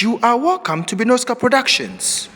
You are welcome to Bnoskka Productions.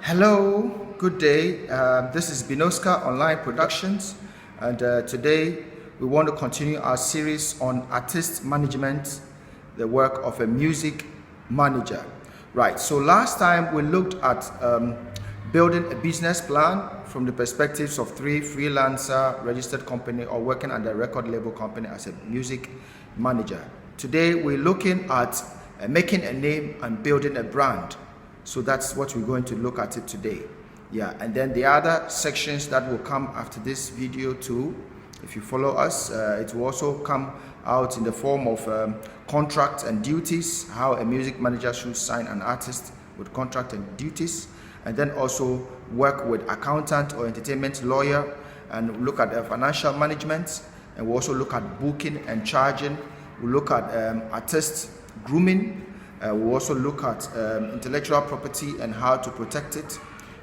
Hello, good day. This is Bnoskka Online Productions, and today we want to continue our series on artist management, the work of a music manager. Right, so last time we looked at building a business plan from the perspectives of three freelancer, registered company, or working under a record label company as a music manager. Today we're looking at making a name and building a brand. So that's what we're going to look at it today. Yeah, and then the other sections that will come after this video too, if you follow us, it will also come out in the form of contracts and duties, how a music manager should sign an artist with contract and duties, and then also work with accountant or entertainment lawyer and look at financial management, and we'll also look at booking and charging. We'll look at artist grooming. We'll also look at intellectual property and how to protect it.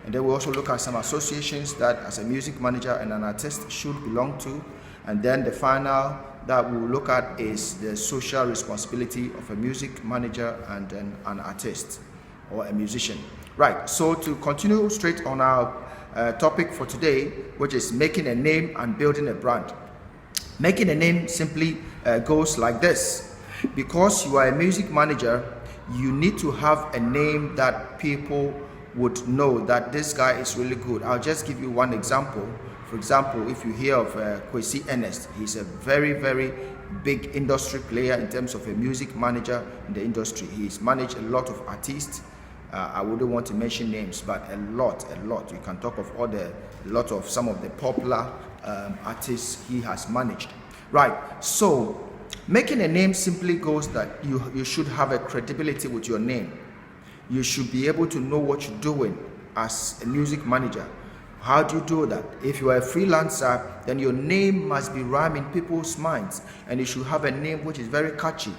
And then we'll also look at some associations that as a music manager and an artist should belong to. And then the final that we'll look at is the social responsibility of a music manager and then an artist or a musician. Right, so to continue straight on our topic for today, which is making a name and building a brand. Making a name simply goes like this. Because you are a music manager, you need to have a name that people would know that this guy is really good. I'll just give you one example. For example, if you hear of Kwesi Ernest, he's a very, very big industry player in terms of a music manager in the industry. He's managed a lot of artists. I wouldn't want to mention names, but a lot. You can talk of some of the popular artists he has managed. Right, so making a name simply goes that you should have a credibility with your name. You should be able to know what you're doing as a music manager. How do you do that? If you are a freelancer, then your name must be rhyming in people's minds, and you should have a name which is very catchy.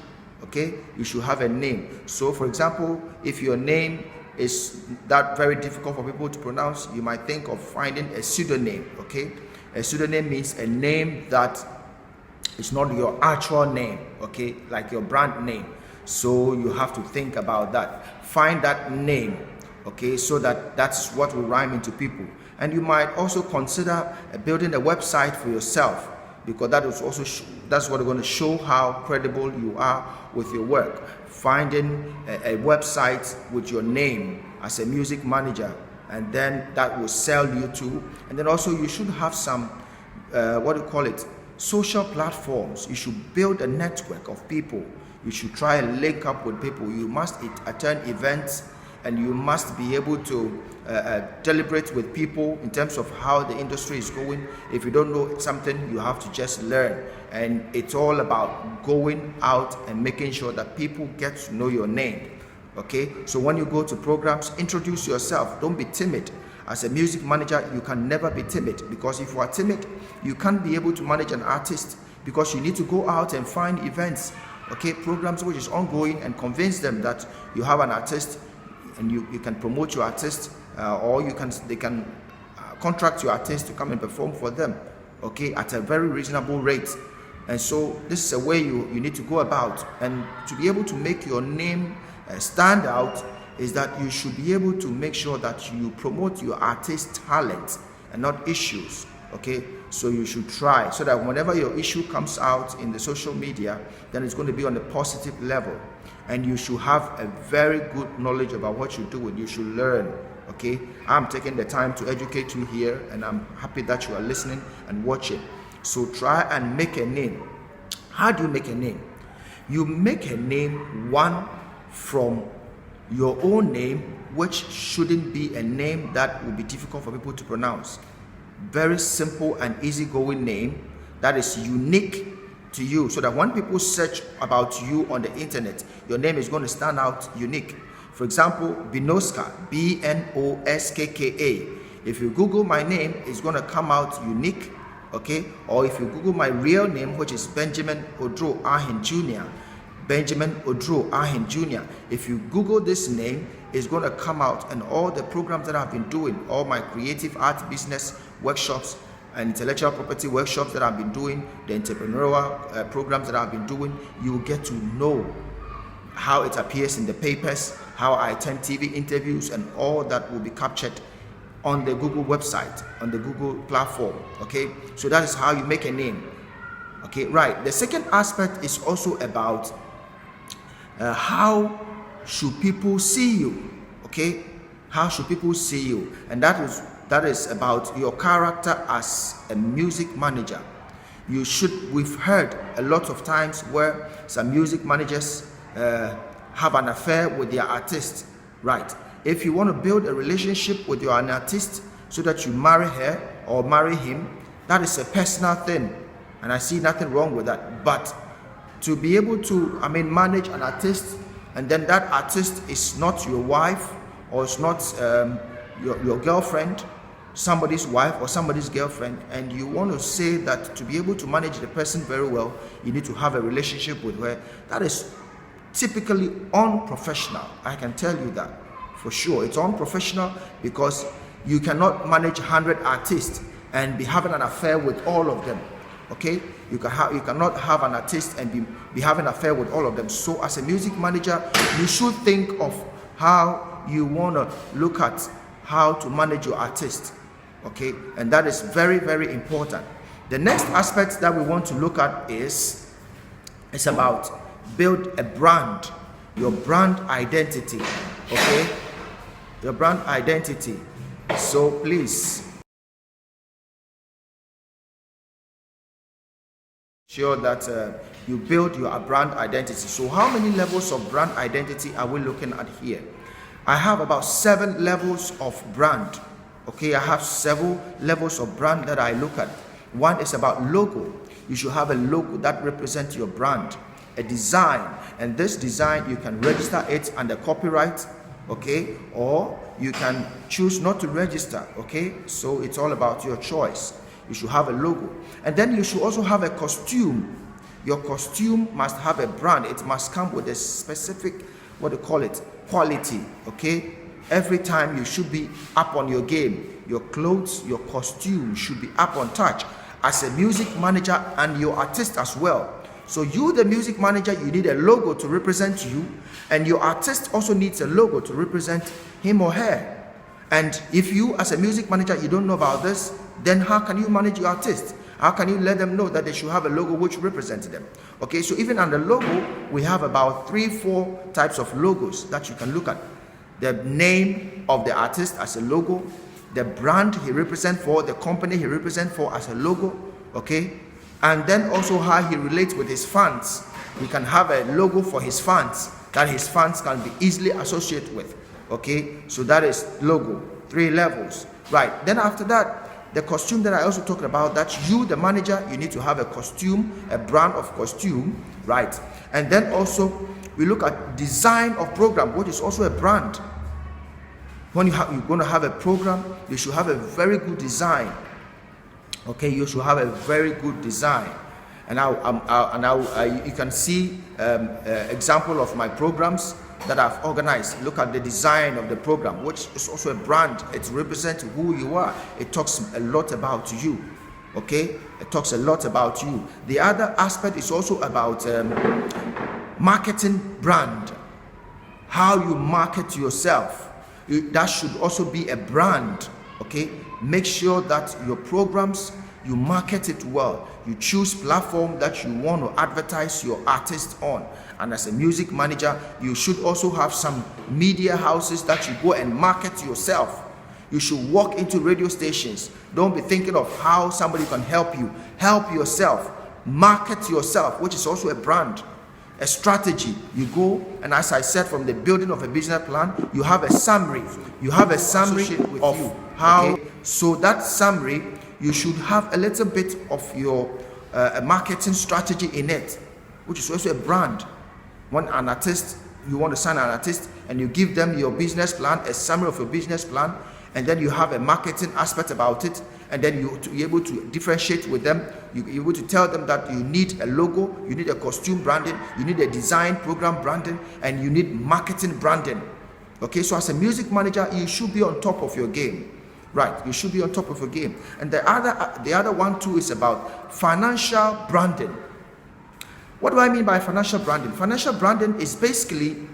Okay, you should have a name. So for example, if your name is that very difficult for people to pronounce, you might think of finding a pseudonym. Okay, a pseudonym means a name that it's not your actual name, okay, like your brand name. So you have to think about that. Find that name, okay, so that's what will rhyme into people. And you might also consider building a website for yourself, because that is also that's what going to show how credible you are with your work. Finding a website with your name as a music manager, and then that will sell you too. And then also you should have some social platforms. You should build a network of people. You should try and link up with people. You must attend events, and you must be able to deliberate with people in terms of how the industry is going. If you don't know something, you have to just learn. And it's all about going out and making sure that people get to know your name. Okay, so when you go to programs, introduce yourself. Don't be timid. As a music manager, you can never be timid, because if you are timid, you can't be able to manage an artist, because you need to go out and find events, okay, programs which is ongoing, and convince them that you have an artist, and you can promote your artist, or they can contract your artist to come and perform for them, okay, at a very reasonable rate. And so this is a way you need to go about. And to be able to make your name stand out is that you should be able to make sure that you promote your artist's talent and not issues, okay? So you should try so that whenever your issue comes out in the social media, then it's going to be on a positive level. And you should have a very good knowledge about what you do, and you should learn, okay? I'm taking the time to educate you here, and I'm happy that you are listening and watching. So try and make a name. How do you make a name? You make a name, one, from your own name, which shouldn't be a name that will be difficult for people to pronounce. Very simple and easygoing name that is unique to you, so that when people search about you on the internet, your name is going to stand out unique. For example, Bnoskka, Bnoskka. If you Google my name, it's going to come out unique, okay? Or if you Google my real name, which is Benjamin Oduro Arhin Jr., Benjamin Oduro Arhin Jr. If you Google this name, it's going to come out, and all the programs that I've been doing, all my creative art business workshops and intellectual property workshops that I've been doing, the entrepreneurial programs that I've been doing, you will get to know how it appears in the papers, how I attend TV interviews, and all that will be captured on the Google website, on the Google platform. Okay, so that is how you make a name. Okay, right. The second aspect is also about how should people see you. Okay, how should people see you, and that is about your character as a music manager. We've heard a lot of times where some music managers have an affair with their artist. Right. If you want to build a relationship with an artist so that you marry her or marry him, that is a personal thing, and I see nothing wrong with that. But to be able to, manage an artist, and then that artist is not your wife, or it's not your girlfriend, somebody's wife or somebody's girlfriend, and you want to say that to be able to manage the person very well, you need to have a relationship with her, that is typically unprofessional. I can tell you that for sure. It's unprofessional, because you cannot manage 100 artists and be having an affair with all of them. Okay, you cannot have an artist and be having an affair with all of them. So as a music manager, you should think of how you want to look at how to manage your artist. Okay, and that is very, very important. The next aspect that we want to look at is about build a brand, your brand identity. Okay, your brand identity. So please sure that you build your brand identity. So how many levels of brand identity are we looking at here? I have about 7 levels of brand. Okay, I have several levels of brand that I look at. One is about logo. You should have a logo that represents your brand. A design, and this design you can register it under copyright, okay, or you can choose not to register. Okay, so it's all about your choice. You should have a logo, and then you should also have a costume. Your costume must have a brand. It must come with a specific, quality. Okay, every time you should be up on your game. Your clothes, your costume should be up on touch as a music manager, and your artist as well. So you, the music manager, you need a logo to represent you, and your artist also needs a logo to represent him or her. And if you, as a music manager, you don't know about this, then how can you manage your artist? How can you let them know that they should have a logo which represents them? Okay, so even on the logo, we have about 3-4 types of logos that you can look at. The name of the artist as a logo, the brand he represents for, the company he represents for as a logo, okay? And then also how he relates with his fans. He can have a logo for his fans that his fans can be easily associated with. Okay, so that is logo, 3 levels. Right, then after that, the costume that I also talked about, that you, the manager, you need to have a costume, a brand of costume, right? And then also, we look at design of program, which is also a brand. When you're going to have a program, you should have a very good design. Okay, you should have a very good design. And you can see example of my programs that I've organized. Look at the design of the program, which is also a brand. It represents who you are. It talks a lot about you. Okay, it talks a lot about you. The other aspect is also about marketing brand. How you market yourself. That should also be a brand. Okay, make sure that your programs, you market it well. You choose platform that you want to advertise your artist on. And as a music manager, you should also have some media houses that you go and market yourself. You should walk into radio stations. Don't be thinking of how somebody can help you. Help yourself. Market yourself, which is also a brand, a strategy. You go, and as I said, from the building of a business plan, you have a summary. You have a summary of how. Okay. So that summary, you should have a little bit of your marketing strategy in it, which is also a brand. When an artist, you want to sign an artist, and you give them your business plan, a summary of your business plan, and then you have a marketing aspect about it, and then you're able to differentiate with them. You're able to tell them that you need a logo, you need a costume branding, you need a design program branding, and you need marketing branding. Okay, so as a music manager, you should be on top of your game. Right, you should be on top of your game. And the other one too is about financial branding. What do I mean by financial branding? Financial branding is basically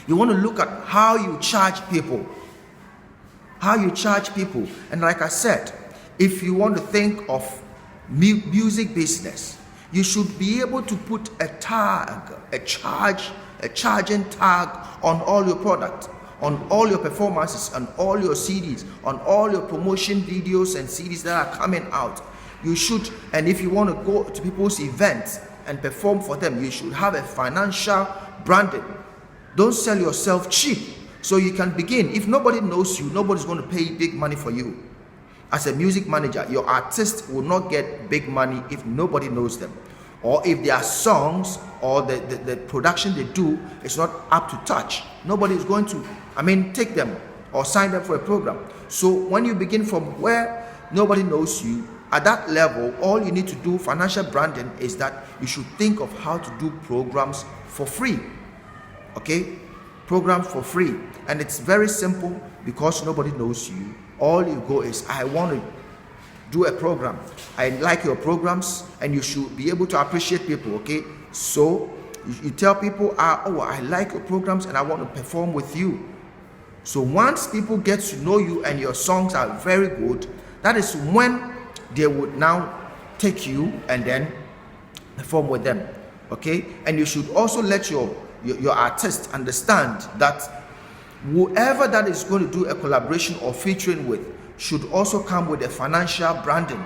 You want to look at how you charge people. How you charge people. And like I said, if you want to think of music business, you should be able to put a tag, a charging tag on all your product, on all your performances, on all your CDs, on all your promotion videos and CDs that are coming out. You should, and if you want to go to people's events and perform for them, you should have a financial branding. Don't sell yourself cheap. So you can begin. If nobody knows you, nobody's going to pay big money for you. As a music manager, your artist will not get big money if nobody knows them, or if their songs or the production they do is not up to touch. Nobody is going to, take them or sign them for a program. So when you begin from where nobody knows you, at that level, all you need to do, financial branding, is that you should think of how to do programs for free. Okay? Programs for free. And it's very simple because nobody knows you. All you go is, I want to do a program. I like your programs, and you should be able to appreciate people. Okay? So you tell people, I like your programs and I want to perform with you. So once people get to know you and your songs are very good, that is when they would now take you and then perform with them. Okay? And you should also let your artist understand that whoever that is going to do a collaboration or featuring with should also come with a financial branding.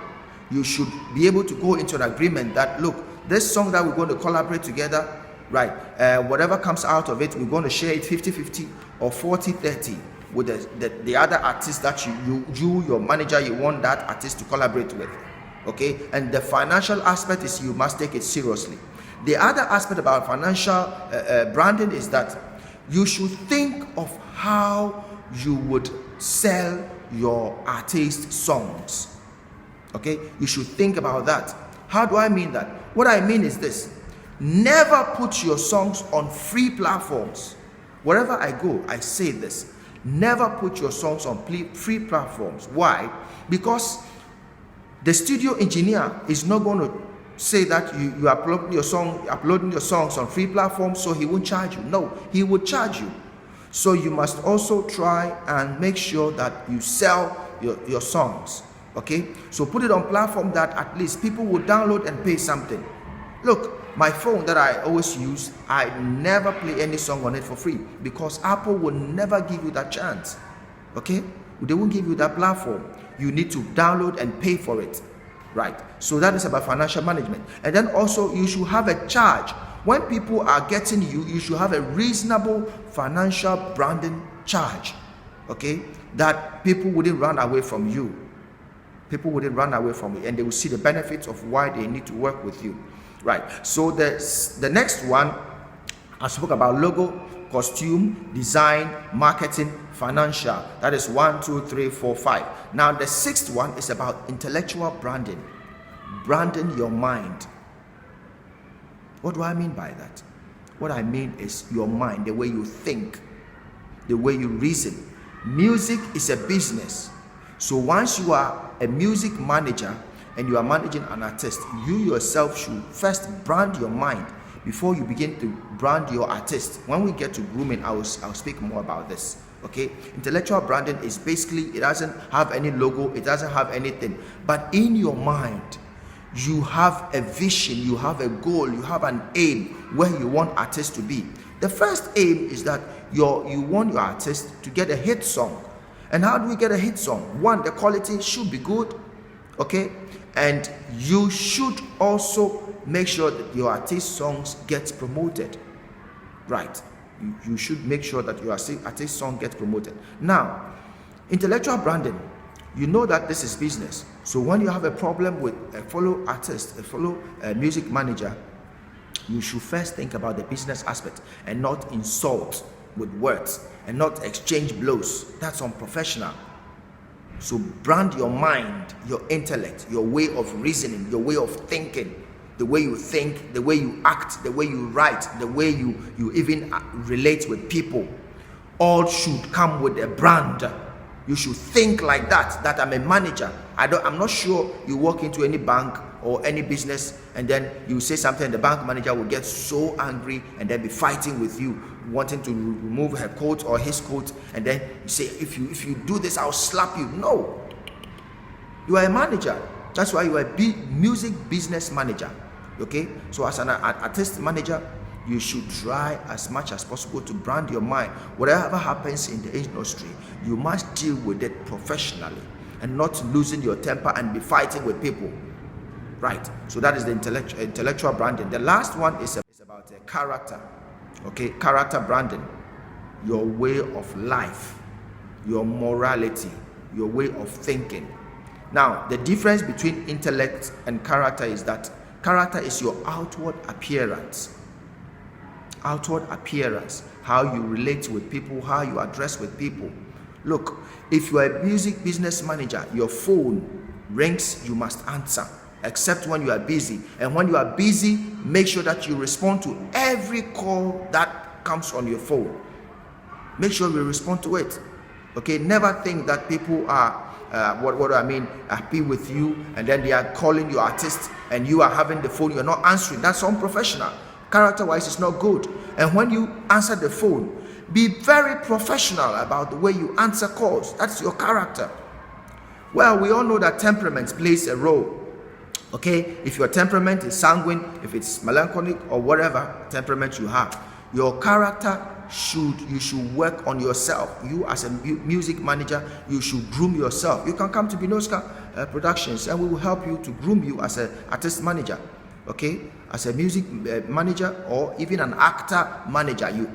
You should be able to go into an agreement that, look, this song that we're going to collaborate together, right, whatever comes out of it, we're going to share it 50-50 or 40-30 with the other artist that you, your manager, you want that artist to collaborate with. Okay? And the financial aspect is you must take it seriously. The other aspect about financial branding is that you should think of how you would sell your artist songs. Okay? You should think about that. How do I mean that? What I mean is this: never put your songs on free platforms. Wherever I go, I say this: never put your songs on free platforms. Why? Because the studio engineer is not going to say that you uploading your songs on free platforms, so he won't charge you. No, he would charge you. So you must also try and make sure that you sell your songs. Okay? So put it on platform that at least people will download and pay something. Look, my phone that I always use, I never play any song on it for free because Apple will never give you that chance. Okay? They won't give you that platform. You need to download and pay for it. Right? So that is about financial management. And then also you should have a charge. When people are getting you, you should have a reasonable financial branding charge. Okay? That people wouldn't run away from you. People wouldn't run away from you, and they will see the benefits of why they need to work with you. Right? So the next one, I spoke about logo, costume, design, marketing, financial. That is 1, 2, 3, 4, 5. Now the sixth one is about intellectual branding. Branding your mind. What do I mean by that? What I mean is your mind, the way you think, the way you reason. Music is a business. So once you are a music manager and you are managing an artist, you yourself should first brand your mind before you begin to brand your artist. When we get to grooming, I'll speak more about this. Okay? Intellectual branding is basically, it doesn't have any logo, it doesn't have anything. But in your mind, you have a vision, you have a goal, you have an aim where you want artists to be. The first aim is that you want your artist to get a hit song. And how do we get a hit song? One, the quality should be good. Okay? And you should also make sure that your artist songs gets promoted. Right? You should make sure that your artist song gets promoted. Now, intellectual branding, you know that this is business. So when you have a problem with a fellow artist, a fellow music manager, you should first think about the business aspect and not insult with words and not exchange blows. That's unprofessional. So brand your mind, your intellect, your way of reasoning, your way of thinking, the way you think, the way you act, the way you write, the way you even relate with people. All should come with a brand. You should think like that I'm a manager. I'm not sure you walk into any bank or any business and then you say something, the bank manager will get so angry and then be fighting with you. wanting to remove her coat or his coat, and then you say, if you do this, I'll slap you. No, you are a manager. That's why you are a music business manager. Okay, so as an artist manager, you should try as much as possible to brand your mind. Whatever happens in the industry, you must deal with it professionally and not losing your temper and be fighting with people. Right, so that is the intellectual branding. The last one is about character. Okay, character branding. Your way of life, your morality, your way of thinking. Now, the difference between intellect and character is that character is your outward appearance. Outward appearance, how you relate with people, how you address with people. Look, if you are a music business manager, your phone rings, you must answer, except when you are busy. And when you are busy, make sure that you respond to every call that comes on your phone. Make sure you respond to it. Okay, never think that people are happy with you, and then they are calling you artist and you are having the phone, you're not answering. That's unprofessional. Character wise, it's not good. And when you answer the phone, be very professional about the way you answer calls. That's your character. Well, we all know that temperament plays a role. Okay, if your temperament is sanguine, if it's melancholic or whatever temperament you have, your character you should work on yourself. You as a music manager, you should groom yourself. You can come to Bnoskka Productions and we will help you to groom you as an artist manager. Okay, as a music manager or even an actor manager, you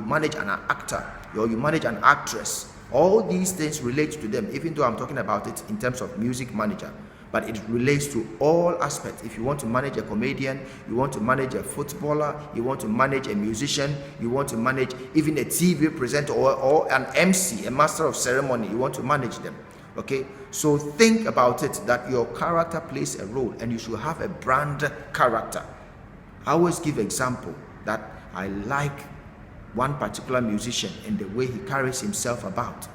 manage an actor or you manage an actress. All these things relate to them, even though I'm talking about it in terms of music manager. But it relates to all aspects. If you want to manage a comedian, you want to manage a footballer, you want to manage a musician, you want to manage even a TV presenter or an MC, a master of ceremony, you want to manage them. Okay, so think about it that your character plays a role and you should have a brand character. I always give example that I like one particular musician and the way he carries himself about.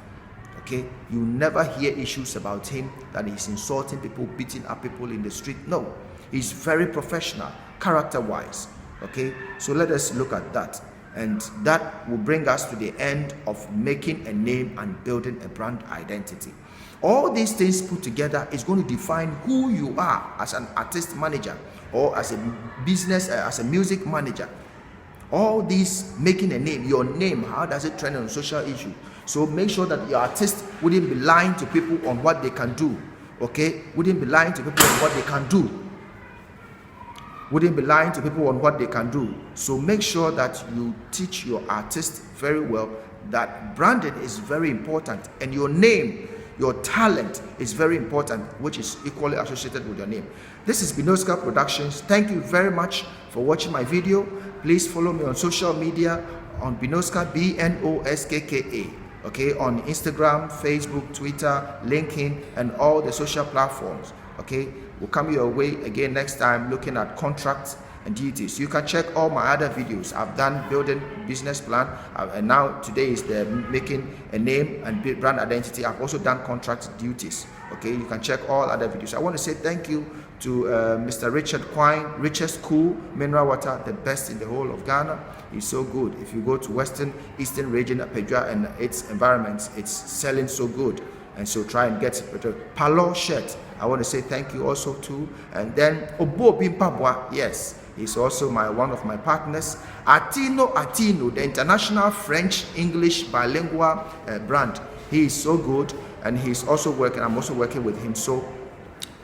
Okay, you never hear issues about him that he's insulting people, beating up people in the street. No, he's very professional, character-wise. Okay, so let us look at that, and that will bring us to the end of making a name and building a brand identity. All these things put together is going to define who you are as an artist manager or as a business, as a music manager. All these making a name, your name, how does it trend on social issues? So make sure that your artist wouldn't be lying to people on what they can do. Okay, wouldn't be lying to people on what they can do. Wouldn't be lying to people on what they can do. So make sure that you teach your artist very well that branding is very important, and your name, your talent is very important, which is equally associated with your name. This is Bnoskka Productions. Thank you very much for watching my video. Please follow me on social media on Bnoskka, Bnoskka. Okay, on Instagram, Facebook, Twitter, LinkedIn, and all the social platforms. Okay, we'll come your way again next time looking at contracts and duties. You can check all my other videos. I've done building business plan, and now today is the making a name and brand identity. I've also done contract duties. Okay, you can check all other videos. I want to say thank you to Mr. Richard Quine, richest cool mineral water, the best in the whole of Ghana. It's so good. If you go to eastern region, Pedra and its environments, it's selling so good. And so try and get it. Palo shirt, I want to say thank you also to. And then Obo Bimpabwa, yes, he's also one of my partners. Atino, the international French-English bilingual brand. He is so good, and he's also working. I'm also working with him. So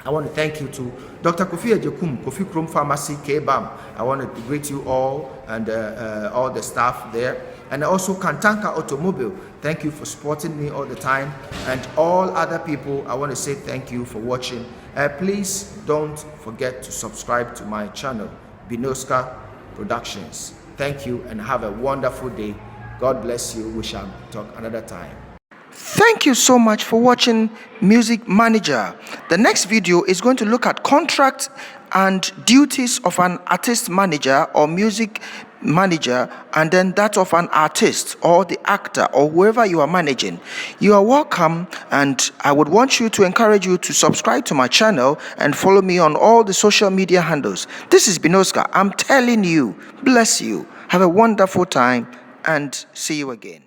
I want to thank you to Dr. Kofi Ejekum, Kofi Krom Pharmacy, KBAM. I want to greet you all and all the staff there. And also Kantanka Automobile, thank you for supporting me all the time. And all other people, I want to say thank you for watching. Please don't forget to subscribe to my channel, Bnoskka Productions. Thank you and have a wonderful day. God bless you. We shall talk another time. Thank you so much for watching Music Manager. The next video is going to look at contracts and duties of an artist manager or music manager, and then that of an artist or the actor or whoever you are managing. You are welcome, and I would want you to encourage you to subscribe to my channel and follow me on all the social media handles. This is Bnoskka. I'm telling you, bless you. Have a wonderful time and see you again.